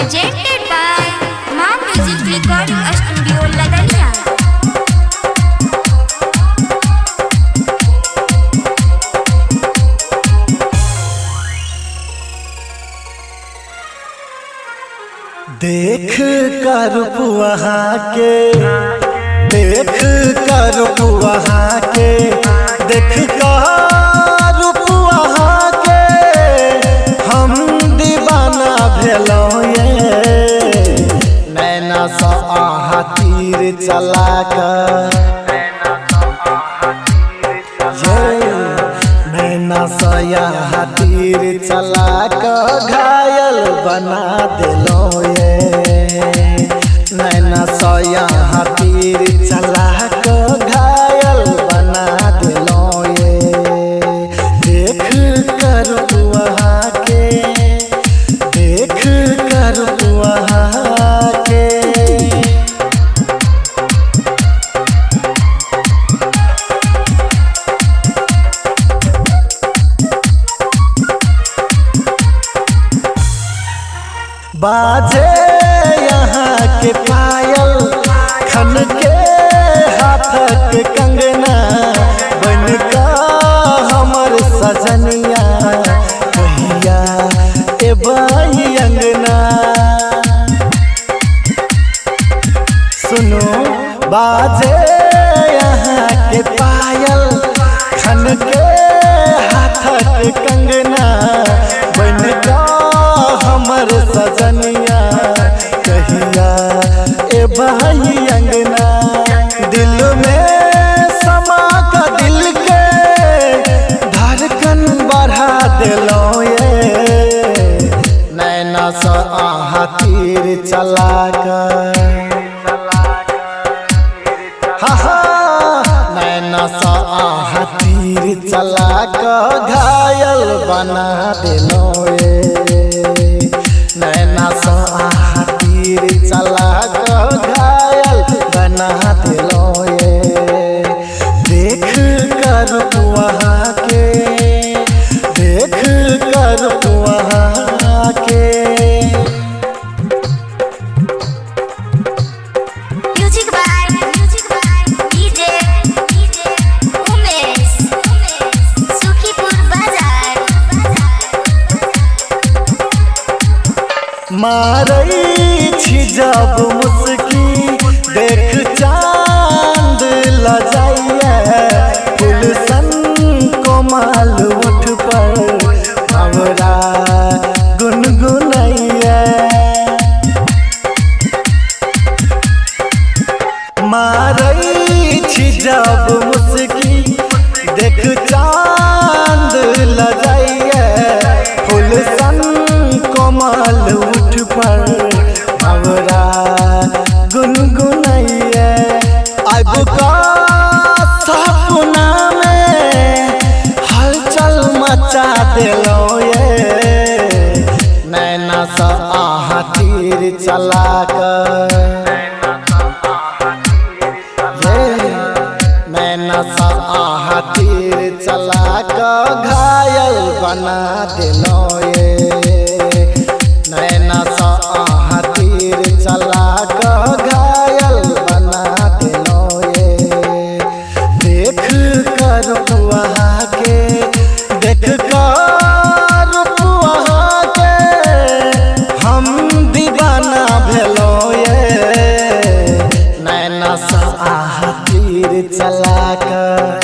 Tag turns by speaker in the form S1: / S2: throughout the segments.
S1: presented by Ma Music Recording Studio, Ladania.
S2: देख कर वहाँ के, देख कर वहाँ के, देख कर वहाँ के, हम दीवाना भेलो ये। नैना सा आहा तीर चला कर, नैना सा यहाँ तीर चला कर घायल बना दिलो ये। नैना सा यहाँ तीर चला कर घायल बना दिलो ये। देख कर वहाँ के, देख कर वहाँ के। बाजे यहाँ के पायल, खन के हाथक कंगना, बन का हमर सजनिया कहिया एबाई अंगना। सुनो बाजे यहाँ के पायल, खन के हाथक कंगना, बन का हमर सजनिया कहिया ए भाई अंगना। दिल में समा का दिल के धड़कन बढ़ा दिलो ये। नैना सा आहा तीर चला कर, नैना सा आहा तीर चला कर घायल बना दिलो ये। नैना सा आहा तीर चला कर घायल बना दिलो ये। देख कर वहाँ के, देख कर वहाँ के।
S1: Music by DJ Umesh, Sukhipur Bazar.
S2: मारई छी जब मुस्की, देख चांद लजाइए। गुलशन कोमल उठ पर हमरा गुनगुनाइए। मारई छी जब मुस्की, देख चांद लजाइए। गुलशन कोमल उठ पर हमरा गुनगुनाइए। अब का सपना में हलचल मचा दिलो ये। नैना सा आहा तीर चला कर, नैना सा आहा तीर चला कर घायल बना दिलो ये। नैना सा आहा तीर चला कर घायल बना दिलो ये। देख कर वहाँ के, देख कर वहाँ के, हम दीवाना भेलो ये। नैना सा आहा तीर चला कर,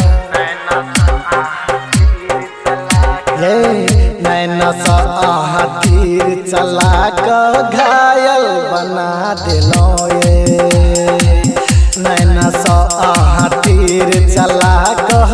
S2: नैना सा आहा तीर चला कर घायल बना दिलो ये। नैना सा आहा तीर चला कर